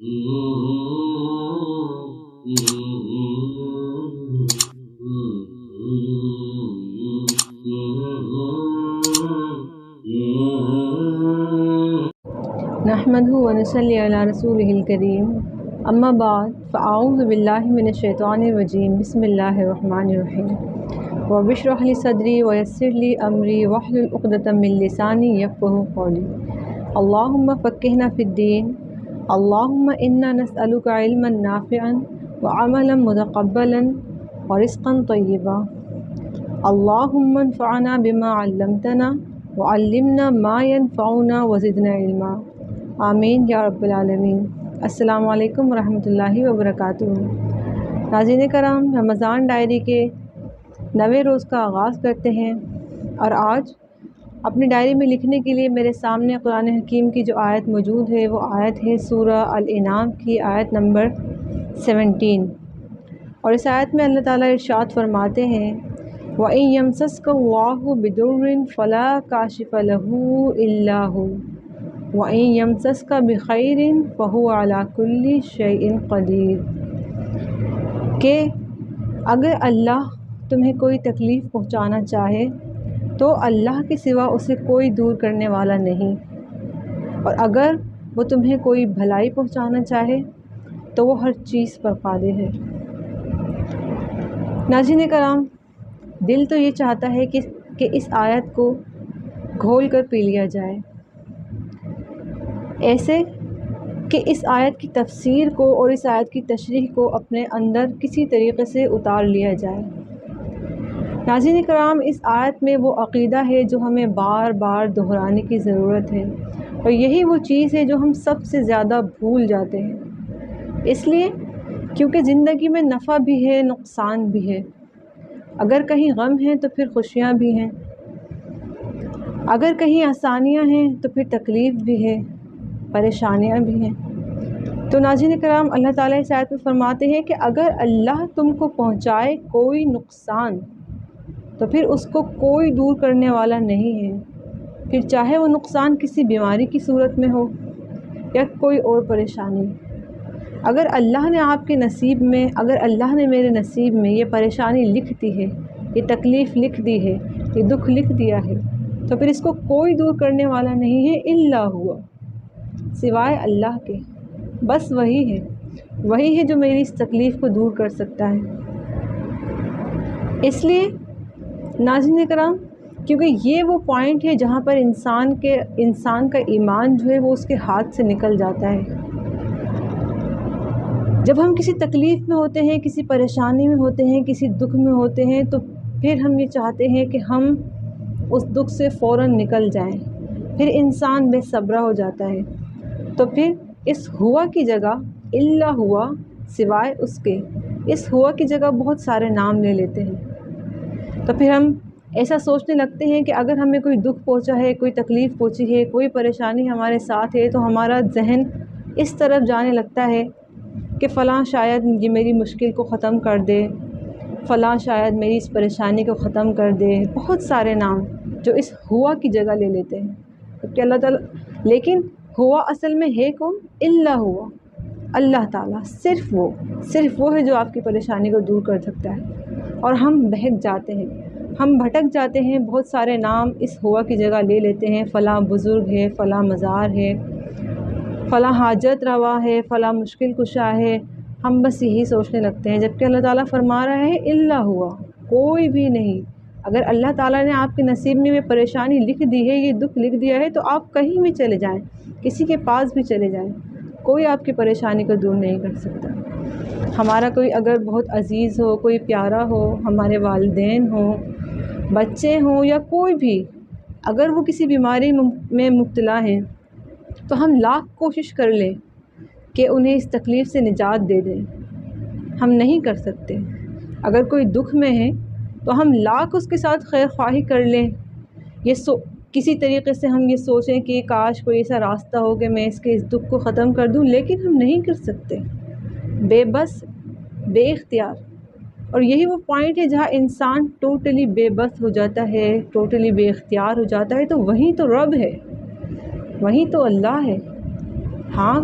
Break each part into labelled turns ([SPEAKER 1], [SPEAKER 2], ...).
[SPEAKER 1] نحمدہ و نصلی علی رسولہ الکریم، اما بعد فاعوذ باللہ من الشیطان الرجیم، بسم اللہ الرحمن الرحیم۔ رب اشرح لی صدری ویسر لی امری واحلل عقدۃ من لسانی یفقہوا قولی۔ اللہم فقہنا فی الدین، اللہم انا نسألک علما نافعا وعملا متقبلا ورزقا طیبا۔ اللہم انفعنا بما علمتنا وعلمنا ما ينفعنا وزدنا علما، آمین یا رب العالمین۔ السلام علیکم ورحمۃ اللہ وبرکاتہ۔ ناظرین کرام، رمضان ڈائری کے 9ویں روز کا آغاز کرتے ہیں، اور آج اپنی ڈائری میں لکھنے کے لیے میرے سامنے قرآن حکیم کی جو آیت موجود ہے وہ آیت ہے سورہ الانعام کی آیت نمبر 17، اور اس آیت میں اللہ تعالیٰ ارشاد فرماتے ہیں وَإِن يَمْسَسْكَ اللَّهُ بِضُرٍّ فَلَا كَاشِفَ لَهُ إِلَّا هُوَ وَإِن يَمْسَسْكَ بِخَيْرٍ فَهُوَ عَلَى كُلِّ شَيْءٍ قَدِيرٌ، کہ اگر اللہ تمہیں کوئی تکلیف پہنچانا چاہے تو اللہ کے سوا اسے کوئی دور کرنے والا نہیں، اور اگر وہ تمہیں کوئی بھلائی پہنچانا چاہے تو وہ ہر چیز پر قادر ہے۔ ناظرین کرام، دل تو یہ چاہتا ہے کہ اس آیت کو گھول کر پی لیا جائے، ایسے کہ اس آیت کی تفسیر کو اور اس آیت کی تشریح کو اپنے اندر کسی طریقے سے اتار لیا جائے۔ ناظرین کرام، اس آیت میں وہ عقیدہ ہے جو ہمیں بار بار دہرانے کی ضرورت ہے، اور یہی وہ چیز ہے جو ہم سب سے زیادہ بھول جاتے ہیں، اس لیے کیونکہ زندگی میں نفع بھی ہے، نقصان بھی ہے۔ اگر کہیں غم ہیں تو پھر خوشیاں بھی ہیں، اگر کہیں آسانیاں ہیں تو پھر تکلیف بھی ہے، پریشانیاں بھی ہیں۔ تو ناظرین کرام، اللہ تعالیٰ اس آیت میں فرماتے ہیں کہ اگر اللہ تم کو پہنچائے کوئی نقصان تو پھر اس کو کوئی دور کرنے والا نہیں ہے، پھر چاہے وہ نقصان کسی بیماری کی صورت میں ہو یا کوئی اور پریشانی۔ اگر اللہ نے آپ کے نصیب میں، اگر اللہ نے میرے نصیب میں یہ پریشانی لکھ دی ہے، یہ تکلیف لکھ دی ہے، یہ دکھ لکھ دیا ہے، تو پھر اس کو کوئی دور کرنے والا نہیں ہے الا ہوا، سوائے اللہ کے۔ بس وہی ہے جو میری اس تکلیف کو دور کر سکتا ہے۔ اس لیے ناظرین کرام، کیونکہ یہ وہ پوائنٹ ہے جہاں پر انسان کا ایمان جو ہے وہ اس کے ہاتھ سے نکل جاتا ہے۔ جب ہم کسی تکلیف میں ہوتے ہیں، کسی پریشانی میں ہوتے ہیں، کسی دکھ میں ہوتے ہیں، تو پھر ہم یہ چاہتے ہیں کہ ہم اس دکھ سے فوراً نکل جائیں، پھر انسان بے صبرا ہو جاتا ہے، تو پھر اس ہوا کی جگہ الا ہوا، سوائے اس کے، اس ہوا کی جگہ بہت سارے نام لے لیتے ہیں۔ تو پھر ہم ایسا سوچنے لگتے ہیں کہ اگر ہمیں کوئی دکھ پہنچا ہے، کوئی تکلیف پہنچی ہے، کوئی پریشانی ہمارے ساتھ ہے، تو ہمارا ذہن اس طرف جانے لگتا ہے کہ فلاں شاید یہ میری مشکل کو ختم کر دے، فلاں شاید میری اس پریشانی کو ختم کر دے، بہت سارے نام جو اس ہوا کی جگہ لے لیتے ہیں۔ کہ اللہ تعالیٰ، لیکن ہوا اصل میں ہے کون؟ الا ہوا، اللہ تعالیٰ، صرف وہ ہے جو آپ کی پریشانی کو دور کر سکتا ہے۔ اور ہم بہک جاتے ہیں، ہم بھٹک جاتے ہیں، بہت سارے نام اس ہوا کی جگہ لے لیتے ہیں، فلاں بزرگ ہے، فلاں مزار ہے، فلاں حاجت روا ہے، فلاں مشکل کشا ہے، ہم بس یہی سوچنے لگتے ہیں، جبکہ اللہ تعالیٰ فرما رہا ہے الا ہوا، کوئی بھی نہیں۔ اگر اللہ تعالیٰ نے آپ کے نصیب میں یہ پریشانی لکھ دی ہے، یہ دکھ لکھ دیا ہے، تو آپ کہیں بھی چلے جائیں، کسی کے پاس بھی چلے جائیں، کوئی آپ کی پریشانی کو دور نہیں کر سکتا۔ ہمارا کوئی اگر بہت عزیز ہو، کوئی پیارا ہو، ہمارے والدین ہوں، بچے ہوں، یا کوئی بھی، اگر وہ کسی بیماری میں مبتلا ہیں تو ہم لاکھ کوشش کر لیں کہ انہیں اس تکلیف سے نجات دے دیں، ہم نہیں کر سکتے۔ اگر کوئی دکھ میں ہے تو ہم لاکھ اس کے ساتھ خیر خواہی کر لیں، کسی طریقے سے ہم یہ سوچیں کہ کاش کوئی ایسا راستہ ہو کہ میں اس دکھ کو ختم کر دوں، لیکن ہم نہیں کر سکتے، بے بس، بے اختیار۔ اور یہی وہ پوائنٹ ہے جہاں انسان ٹوٹلی بے بس ہو جاتا ہے، ٹوٹلی بے اختیار ہو جاتا ہے، تو وہیں تو رب ہے، وہیں تو اللہ ہے۔ ہاں،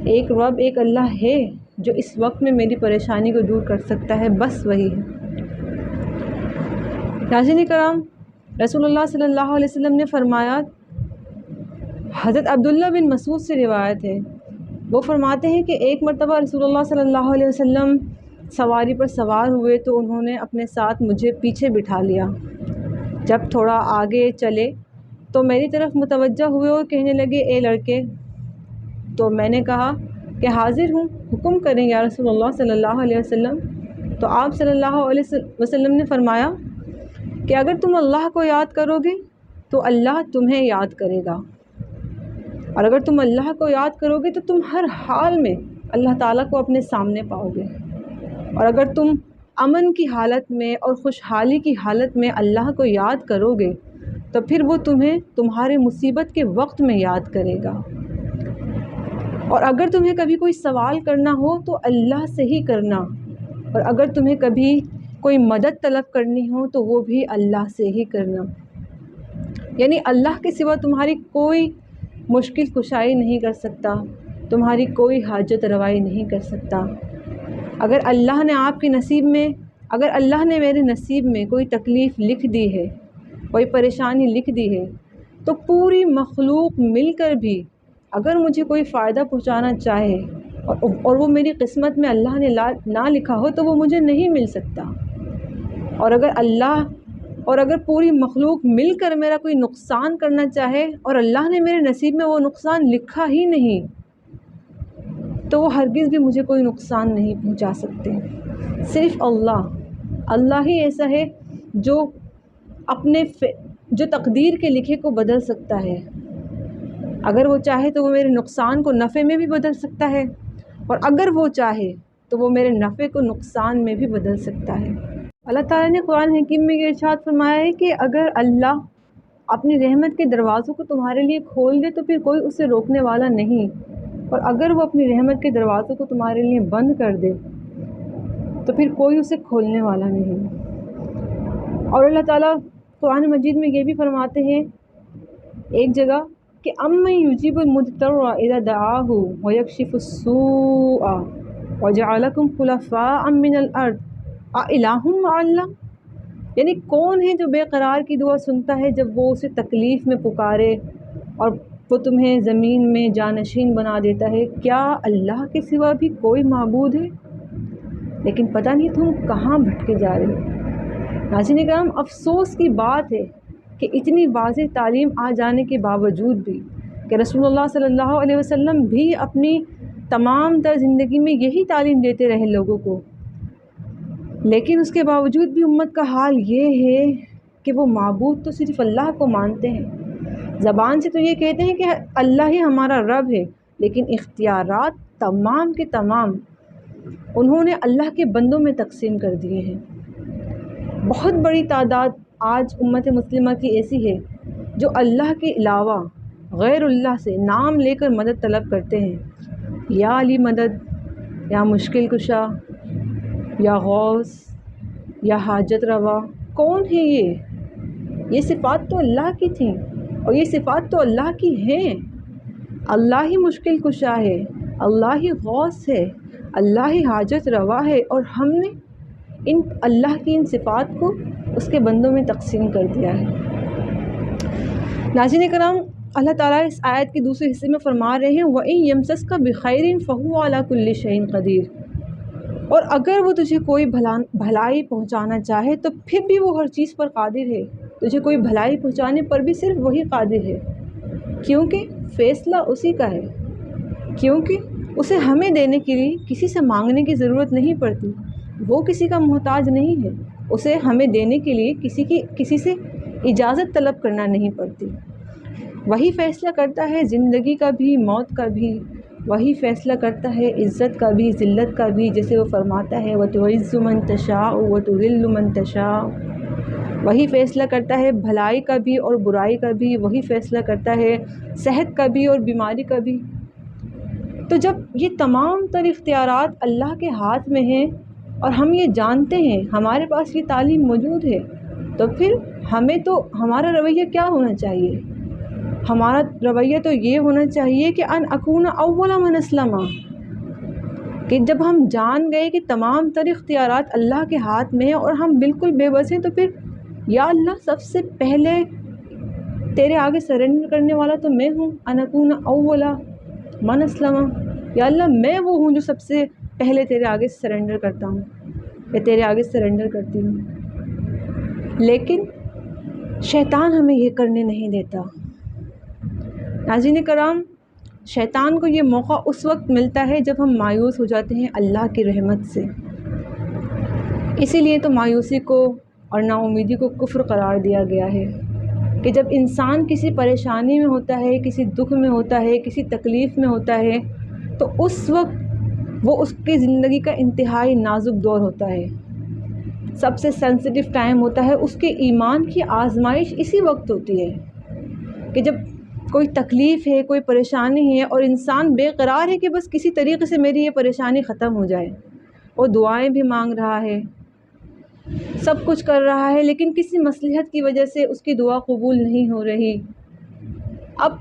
[SPEAKER 1] ایک رب، ایک اللہ ہے جو اس وقت میں میری پریشانی کو دور کر سکتا ہے، بس وہی ہے۔ ناظرین کرام، رسول اللہ صلی اللہ علیہ وسلم نے فرمایا، حضرت عبداللہ بن مسعود سے روایت ہے، وہ فرماتے ہیں کہ ایک مرتبہ رسول اللہ صلی اللہ علیہ وسلم سواری پر سوار ہوئے تو انہوں نے اپنے ساتھ مجھے پیچھے بٹھا لیا۔ جب تھوڑا آگے چلے تو میری طرف متوجہ ہوئے اور کہنے لگے، اے لڑکے۔ تو میں نے کہا کہ حاضر ہوں، حکم کریں یا رسول اللہ صلی اللہ علیہ وسلم۔ تو آپ صلی اللہ علیہ وسلم نے فرمایا کہ اگر تم اللہ کو یاد کرو گے تو اللہ تمہیں یاد کرے گا، اور اگر تم اللہ کو یاد کرو گے تو تم ہر حال میں اللہ تعالیٰ کو اپنے سامنے پاؤ گے، اور اگر تم امن کی حالت میں اور خوشحالی کی حالت میں اللہ کو یاد کرو گے تو پھر وہ تمہیں تمہارے مصیبت کے وقت میں یاد کرے گا، اور اگر تمہیں کبھی کوئی سوال کرنا ہو تو اللہ سے ہی کرنا، اور اگر تمہیں کبھی کوئی مدد طلب کرنی ہو تو وہ بھی اللہ سے ہی کرنا۔ یعنی اللہ کے سوا تمہاری کوئی مشکل کشائی نہیں کر سکتا، تمہاری کوئی حاجت روائی نہیں کر سکتا۔ اگر اللہ نے آپ کے نصیب میں، اگر اللہ نے میرے نصیب میں کوئی تکلیف لکھ دی ہے، کوئی پریشانی لکھ دی ہے، تو پوری مخلوق مل کر بھی اگر مجھے کوئی فائدہ پہنچانا چاہے اور وہ میری قسمت میں اللہ نے نہ لکھا ہو تو وہ مجھے نہیں مل سکتا، اور اگر پوری مخلوق مل کر میرا کوئی نقصان کرنا چاہے اور اللہ نے میرے نصیب میں وہ نقصان لکھا ہی نہیں تو وہ ہرگز بھی مجھے کوئی نقصان نہیں پہنچا سکتے۔ صرف اللہ ہی ایسا ہے جو جو تقدیر کے لکھے کو بدل سکتا ہے۔ اگر وہ چاہے تو وہ میرے نقصان کو نفع میں بھی بدل سکتا ہے، اور اگر وہ چاہے تو وہ میرے نفع کو نقصان میں بھی بدل سکتا ہے۔ اللہ تعالیٰ نے قرآن حکیم میں یہ ارشاد فرمایا ہے کہ اگر اللہ اپنی رحمت کے دروازوں کو تمہارے لیے کھول دے تو پھر کوئی اسے روکنے والا نہیں، اور اگر وہ اپنی رحمت کے دروازوں کو تمہارے لیے بند کر دے تو پھر کوئی اسے کھولنے والا نہیں۔ اور اللہ تعالیٰ قرآن مجید میں یہ بھی فرماتے ہیں ایک جگہ کہ امن یجیب المضطر اذا دعاہ ویکشف السوء وجعلکم خلفاء من الارض االہ مع اللہ، یعنی کون ہے جو بے قرار کی دعا سنتا ہے جب وہ اسے تکلیف میں پکارے اور وہ تمہیں زمین میں جانشین بنا دیتا ہے؟ کیا اللہ کے سوا بھی کوئی معبود ہے؟ لیکن پتہ نہیں تم کہاں بھٹکے جا رہے ہو۔ ناظرین کرام، افسوس کی بات ہے کہ اتنی واضح تعلیم آ جانے کے باوجود بھی کہ رسول اللہ صلی اللہ علیہ وسلم بھی اپنی تمام تر زندگی میں یہی تعلیم دیتے رہے لوگوں کو، لیکن اس کے باوجود بھی امت کا حال یہ ہے کہ وہ معبود تو صرف اللہ کو مانتے ہیں، زبان سے تو یہ کہتے ہیں کہ اللہ ہی ہمارا رب ہے، لیکن اختیارات تمام کے تمام انہوں نے اللہ کے بندوں میں تقسیم کر دیے ہیں۔ بہت بڑی تعداد آج امت مسلمہ کی ایسی ہے جو اللہ کے علاوہ غیر اللہ سے نام لے کر مدد طلب کرتے ہیں، یا علی مدد، یا مشکل کشا، یا غوث، یا حاجت روا۔ کون ہے یہ صفات تو اللہ کی تھیں، اور یہ صفات تو اللہ کی ہیں۔ اللہ ہی مشکل کشا ہے، اللہ ہی غوث ہے، اللہ ہی حاجت روا ہے، اور ہم نے اللہ کی ان صفات کو اس کے بندوں میں تقسیم کر دیا ہے۔ ناظرین کرام، اللہ تعالیٰ اس آیت کے دوسرے حصے میں فرما رہے ہیں وَإِن يَمْسَسْكَ بِخَيْرٍ فَهُوَ عَلَى كُلِّ شَيْءٍ قَدِيرٌ، اور اگر وہ تجھے کوئی بھلائی پہنچانا چاہے تو پھر بھی وہ ہر چیز پر قادر ہے۔ تجھے کوئی بھلائی پہنچانے پر بھی صرف وہی قادر ہے، کیونکہ فیصلہ اسی کا ہے، کیونکہ اسے ہمیں دینے کے لیے کسی سے مانگنے کی ضرورت نہیں پڑتی، وہ کسی کا محتاج نہیں ہے، اسے ہمیں دینے کے لیے کسی سے اجازت طلب کرنا نہیں پڑتی۔ وہی فیصلہ کرتا ہے زندگی کا بھی، موت کا بھی، وہی فیصلہ کرتا ہے عزت کا بھی، ذلت کا بھی، جیسے وہ فرماتا ہے وَتُعِزُّ مَن تَشَاءُ وَتُذِلُّ مَن تَشَاءُ۔ وہی فیصلہ کرتا ہے بھلائی کا بھی اور برائی کا بھی، وہی فیصلہ کرتا ہے صحت کا بھی اور بیماری کا بھی۔ تو جب یہ تمام تر اختیارات اللہ کے ہاتھ میں ہیں اور ہم یہ جانتے ہیں، ہمارے پاس یہ تعلیم موجود ہے، تو پھر ہمارا رویہ کیا ہونا چاہیے؟ ہمارا رویہ تو یہ ہونا چاہیے کہ ان اکون اول من اسلم، کہ جب ہم جان گئے کہ تمام تر اختیارات اللہ کے ہاتھ میں ہیں اور ہم بالکل بے بس ہیں، تو پھر یا اللہ سب سے پہلے تیرے آگے سرنڈر کرنے والا تو میں ہوں، ان اکون اولا من اسلم، یا اللہ میں وہ ہوں جو سب سے پہلے تیرے آگے سرنڈر کرتا ہوں یا تیرے آگے سرنڈر کرتی ہوں۔ لیکن شیطان ہمیں یہ کرنے نہیں دیتا۔ ناظرین کرام، شیطان کو یہ موقع اس وقت ملتا ہے جب ہم مایوس ہو جاتے ہیں اللہ کی رحمت سے۔ اسی لیے تو مایوسی کو اور نا امیدی کو کفر قرار دیا گیا ہے کہ جب انسان کسی پریشانی میں ہوتا ہے، کسی دکھ میں ہوتا ہے، کسی تکلیف میں ہوتا ہے، تو اس وقت وہ اس کی زندگی کا انتہائی نازک دور ہوتا ہے، سب سے سینسٹیو ٹائم ہوتا ہے۔ اس کے ایمان کی آزمائش اسی وقت ہوتی ہے کہ جب کوئی تکلیف ہے، کوئی پریشانی ہے اور انسان بے قرار ہے کہ بس کسی طریقے سے میری یہ پریشانی ختم ہو جائے۔ وہ دعائیں بھی مانگ رہا ہے، سب کچھ کر رہا ہے، لیکن کسی مصلحت کی وجہ سے اس کی دعا قبول نہیں ہو رہی۔ اب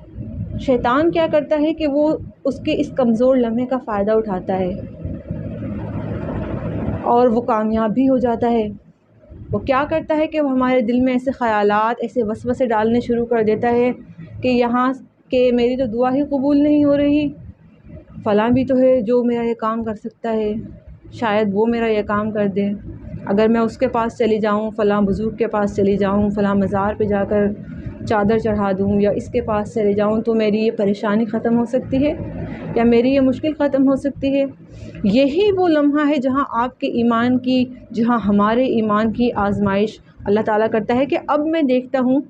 [SPEAKER 1] شیطان کیا کرتا ہے کہ وہ اس کے اس کمزور لمحے کا فائدہ اٹھاتا ہے اور وہ کامیاب بھی ہو جاتا ہے۔ وہ کیا کرتا ہے کہ وہ ہمارے دل میں ایسے خیالات، ایسے وسوسے ڈالنے شروع کر دیتا ہے کہ یہاں کہ میری تو دعا ہی قبول نہیں ہو رہی، فلاں بھی تو ہے جو میرا یہ کام کر سکتا ہے، شاید وہ میرا یہ کام کر دے، اگر میں اس کے پاس چلی جاؤں، فلاں بزرگ کے پاس چلی جاؤں، فلاں مزار پہ جا کر چادر چڑھا دوں یا اس کے پاس چلے جاؤں تو میری یہ پریشانی ختم ہو سکتی ہے یا میری یہ مشکل ختم ہو سکتی ہے۔ یہی وہ لمحہ ہے جہاں آپ کے ایمان کی، جہاں ہمارے ایمان کی آزمائش اللہ تعالیٰ کرتا ہے کہ اب میں دیکھتا ہوں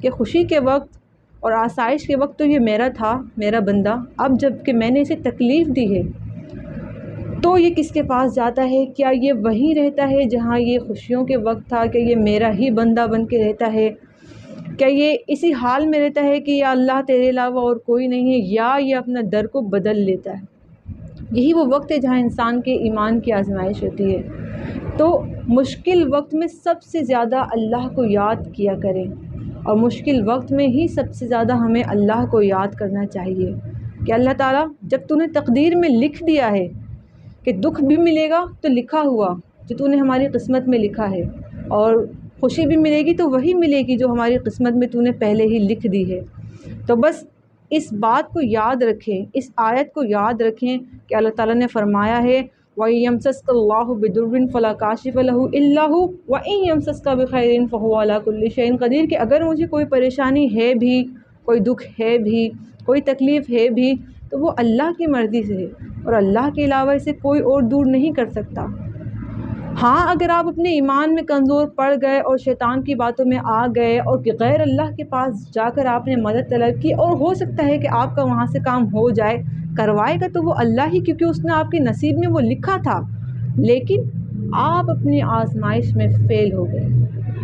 [SPEAKER 1] کہ خوشی کے وقت اور آسائش کے وقت تو یہ میرا تھا، میرا بندہ، اب جب کہ میں نے اسے تکلیف دی ہے تو یہ کس کے پاس جاتا ہے؟ کیا یہ وہیں رہتا ہے جہاں یہ خوشیوں کے وقت تھا؟ کہ یہ میرا ہی بندہ بن کے رہتا ہے؟ کیا یہ اسی حال میں رہتا ہے کہ یا اللہ تیرے علاوہ اور کوئی نہیں ہے، یا یہ اپنا در کو بدل لیتا ہے؟ یہی وہ وقت ہے جہاں انسان کے ایمان کی آزمائش ہوتی ہے۔ تو مشکل وقت میں سب سے زیادہ اللہ کو یاد کیا کریں، اور مشکل وقت میں ہی سب سے زیادہ ہمیں اللہ کو یاد کرنا چاہیے کہ اللہ تعالیٰ جب تو نے تقدیر میں لکھ دیا ہے کہ دکھ بھی ملے گا تو لکھا ہوا جو تو نے ہماری قسمت میں لکھا ہے، اور خوشی بھی ملے گی تو وہی ملے گی جو ہماری قسمت میں تو نے پہلے ہی لکھ دی ہے۔ تو بس اس بات کو یاد رکھیں، اس آیت کو یاد رکھیں کہ اللہ تعالیٰ نے فرمایا ہے وَإِن يَمْسَسْكَ اللَّهُ بِضُرٍّ فَلَا كَاشِفَ لَهُ إِلَّا هُوَ وَإِن يَمْسَسْكَ بِخَيْرٍ فَهُوَ عَلَى كُلِّ شَيْءٍ قَدِيرٌ، کہ اگر مجھے کوئی پریشانی ہے بھی، کوئی دکھ ہے بھی، کوئی تکلیف ہے بھی، تو وہ اللہ کی مرضی سے ہے اور اللہ کے علاوہ اسے کوئی اور دور نہیں کر سکتا۔ ہاں اگر آپ اپنے ایمان میں کمزور پڑ گئے اور شیطان کی باتوں میں آ گئے اور غیر اللہ کے پاس جا کر آپ نے مدد طلب کی، اور ہو سکتا ہے کہ آپ کا وہاں سے کام ہو جائے، کروائے گا تو وہ اللہ ہی، کیونکہ اس نے آپ کے نصیب میں وہ لکھا تھا، لیکن آپ اپنی آزمائش میں فیل ہو گئے۔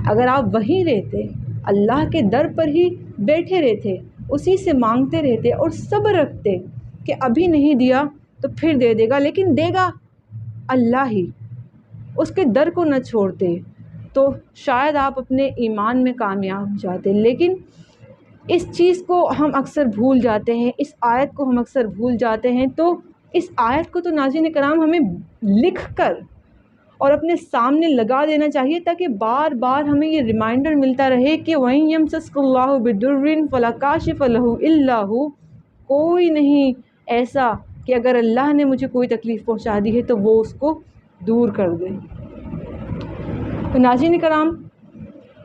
[SPEAKER 1] اگر آپ وہیں رہتے، اللہ کے در پر ہی بیٹھے رہتے، اسی سے مانگتے رہتے اور صبر رکھتے کہ ابھی نہیں دیا تو پھر دے دے گا، لیکن دے گا اللہ ہی، اس کے در کو نہ چھوڑتے، تو شاید آپ اپنے ایمان میں کامیاب ہو جاتے۔ لیکن اس چیز کو ہم اکثر بھول جاتے ہیں، اس آیت کو ہم اکثر بھول جاتے ہیں۔ تو اس آیت کو تو ناظرین کرام ہمیں لکھ کر اور اپنے سامنے لگا دینا چاہیے، تاکہ بار بار ہمیں یہ ریمائنڈر ملتا رہے کہ وَإِن يَمْسَسْكَ اللَّهُ بِضُرٍّ فَلَا كَاشِفَ لَهُ إِلَّا هُوَ، کوئی نہیں ایسا کہ اگر اللہ نے مجھے کوئی تکلیف پہنچا دی ہے تو وہ اس کو دور کر دے۔ تو ناظرین کرام،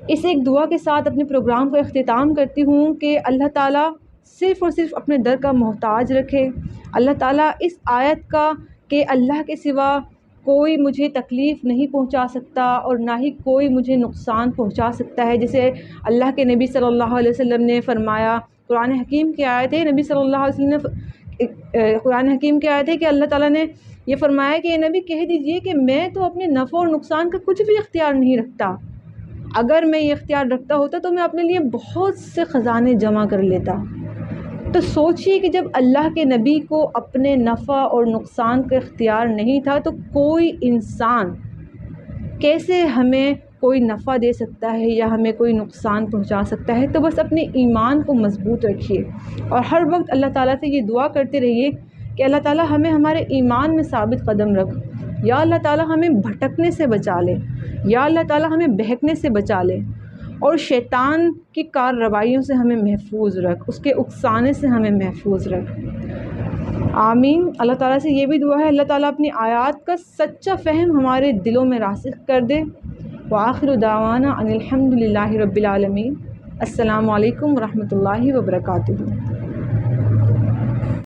[SPEAKER 1] اس ایک دعا کے ساتھ اپنے پروگرام کا اختتام کرتی ہوں کہ اللہ تعالیٰ صرف اور صرف اپنے در کا محتاج رکھے۔ اللہ تعالیٰ اس آیت کا کہ اللہ کے سوا کوئی مجھے تکلیف نہیں پہنچا سکتا اور نہ ہی کوئی مجھے نقصان پہنچا سکتا ہے، جسے اللہ کے نبی صلی اللہ علیہ وسلم نے فرمایا، قرآن حکیم کی آیت ہے، نبی صلی اللہ علیہ وسلم نے قرآن حکیم کی آیت ہے کہ اللہ تعالیٰ نے یہ فرمایا کہ اے نبی کہہ دیجئے کہ میں تو اپنے نفع اور نقصان کا کچھ بھی اختیار نہیں رکھتا، اگر میں یہ اختیار رکھتا ہوتا تو میں اپنے لیے بہت سے خزانے جمع کر لیتا۔ تو سوچئے کہ جب اللہ کے نبی کو اپنے نفع اور نقصان کا اختیار نہیں تھا تو کوئی انسان کیسے ہمیں کوئی نفع دے سکتا ہے یا ہمیں کوئی نقصان پہنچا سکتا ہے؟ تو بس اپنے ایمان کو مضبوط رکھیے اور ہر وقت اللہ تعالیٰ سے یہ دعا کرتے رہیے کہ اللہ تعالیٰ ہمیں ہمارے ایمان میں ثابت قدم رکھ، یا اللہ تعالیٰ ہمیں بھٹکنے سے بچا لے، یا اللہ تعالیٰ ہمیں بہکنے سے بچا لے، اور شیطان کی کارروائیوں سے ہمیں محفوظ رکھ، اس کے اکسانے سے ہمیں محفوظ رکھ، آمین۔ اللہ تعالیٰ سے یہ بھی دعا ہے اللہ تعالیٰ اپنی آیات کا سچا فہم ہمارے دلوں میں راسخ کر دے۔ وآخر دعوانا ان الحمد للہ رب العالمین۔ السلام علیکم ورحمۃ اللہ وبرکاتہ۔